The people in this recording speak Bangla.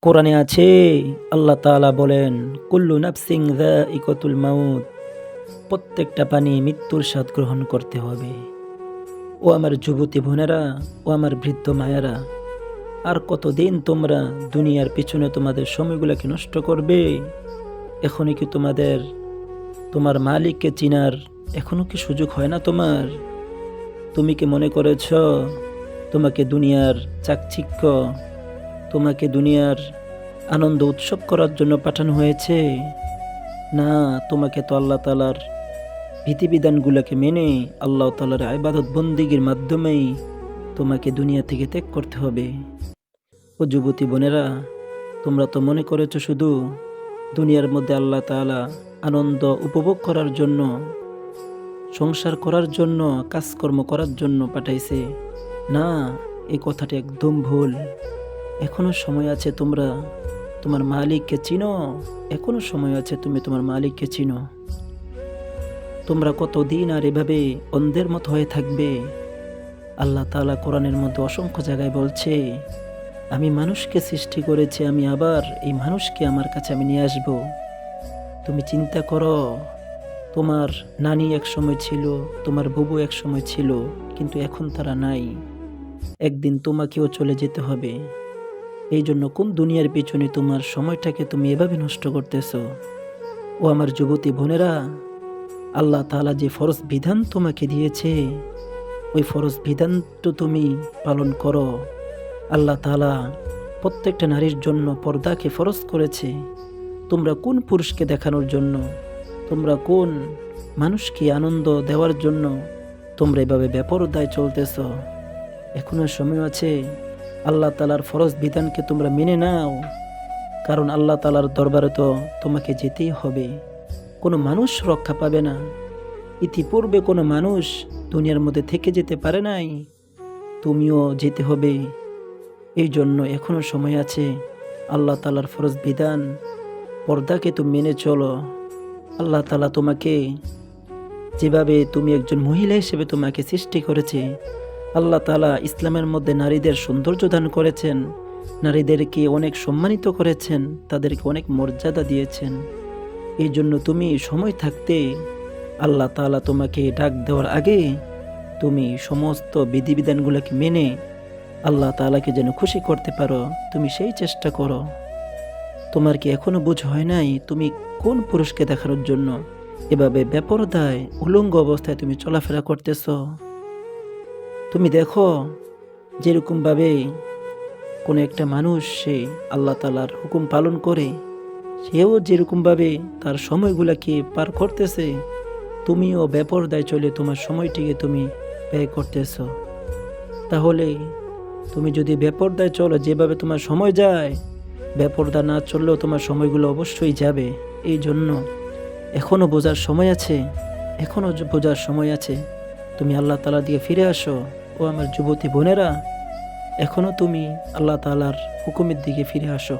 কোরআনে আছে, আল্লাহ তাআলা বলেন, কুল্লু নাফসিন যায়িকাতুল মাউত। প্রত্যেকটা প্রাণী মৃত্যুর স্বাদ গ্রহণ করতে হবে। ও আমার যুবতী বোনেরা, ও আমার বৃদ্ধ মায়েরা, আর কতদিন তোমরা দুনিয়ার পিছনে তোমাদের সময়গুলোকে নষ্ট করবে? এখনই কি তোমার মালিককে চিনার এখনো কি সুযোগ হয় না তোমার? তুমি কি মনে করেছ তোমাকে দুনিয়ার চাকচিক্য, তোমাকে দুনিয়ার আনন্দ উৎসব করার জন্য পাঠানো হয়েছে? না, তোমাকে তো আল্লাহ তাআলার বিধিবিধানগুলোকে মেনে আল্লাহ তাআলার ইবাদত বন্দেগীর মাধ্যমেই তোমাকে দুনিয়া থেকে ত্যাগ করতে হবে। ও যুবতী বোনেরা, তোমরা তো মনে করেছো শুধু দুনিয়ার মধ্যে আল্লাহ তাআলা আনন্দ উপভোগ করার জন্য, সংসার করার জন্য, কাজকর্ম করার জন্য পাঠাইছে। না, এই কথাটি একদম ভুল। এখনো সময় আছে, তোমরা তোমার মালিককে চিনো। এখনো সময় আছে, তুমি তোমার মালিককে চিনো। তোমরা কতদিন আর এভাবে অন্ধের মতো হয়ে থাকবে? আল্লাহ তাআলা কোরআনের মধ্যে অসংখ্য জায়গায় বলছে, আমি মানুষকে সৃষ্টি করেছি, আমি আবার এই মানুষকে আমার কাছে আমি নিয়ে আসব। তুমি চিন্তা করো, তোমার নানি এক সময় ছিল, তোমার বুবু এক সময় ছিল, কিন্তু এখন তারা নাই। একদিন তোমাকেও চলে যেতে হবে। এই জন্য কোন দুনিয়ার পিছনে তোমার সময়টাকে তুমি এভাবে নষ্ট করতেছো? ও আমার যুবতী বোনেরা, আল্লাহ তাআলা যে ফরজ বিধান তোমাকে দিয়েছে, ওই ফরজ বিধানটা তুমি পালন করো। আল্লাহ তাআলা প্রত্যেকটা নারীর জন্য পর্দাকে ফরজ করেছে। তোমরা কোন পুরুষকে দেখানোর জন্য, তোমরা কোন মানুষকে আনন্দ দেওয়ার জন্য তোমরা এভাবে বেপরদায় চলতেছ? এখনো সময় আছে, আল্লাহ তাআলার ফরজ বিধানকে তোমরা মেনে নাও। কারণ আল্লাহ তাআলার দরবারে তো তোমাকে যেতেই হবে। কোনো মানুষ রক্ষা পাবে না। ইতিপূর্বে কোনো মানুষ দুনিয়ার মধ্যে থেকে যেতে পারে নাই, তুমিও যেতে হবে। এই জন্য এখনো সময় আছে। আল্লাহ তাআলার ফরজ বিধান, পর্দাকে তুমি মেনে চলো। আল্লাহ তাআলা তোমাকে যেভাবে, তুমি একজন মহিলা হিসেবে তোমাকে সৃষ্টি করেছে, আল্লাহ তাআলা ইসলামের মধ্যে নারীদের সৌন্দর্য দান করেছেন, নারীদেরকে অনেক সম্মানিত করেছেন, তাদেরকে অনেক মর্যাদা দিয়েছেন। এই জন্য তুমি সময় থাকতে আল্লাহ তাআলা তোমাকে ডাক দেওয়ার আগে তুমি সমস্ত বিধিবিধানগুলোকে মেনে আল্লাহ তাআলাকে যেন খুশি করতে পারো, তুমি সেই চেষ্টা করো। তোমার কি এখনো বুঝ হয় নাই তুমি কোন পুরুষকে দেখানোর জন্য এভাবে বেপরদায় উলঙ্গ অবস্থায় তুমি চলাফেরা করতেছ? তুমি দেখো, যেরকমভাবে কোনো একটা মানুষ সে আল্লাহ তাআলার হুকুম পালন করে, সেও যেরকমভাবে তার সময়গুলোকে পার করতেছে, তুমিও বেপরদায় চলে তোমার সময়টিকে তুমি ব্যয় করতেছ। তাহলে তুমি যদি বেপরদায় চলো, যেভাবে তোমার সময় যায়, বেপরদা না চললেও তোমার সময়গুলো অবশ্যই যাবে। এই জন্য এখনও বোঝার সময় আছে, এখনও বোঝার সময় আছে। তুমি আল্লাহ তাআলা দিয়ে ফিরে আসো। ও আমার যুবতী বোনেরা, এখনও তুমি আল্লাহ তাআলার হুকুমের দিকে ফিরে আসো।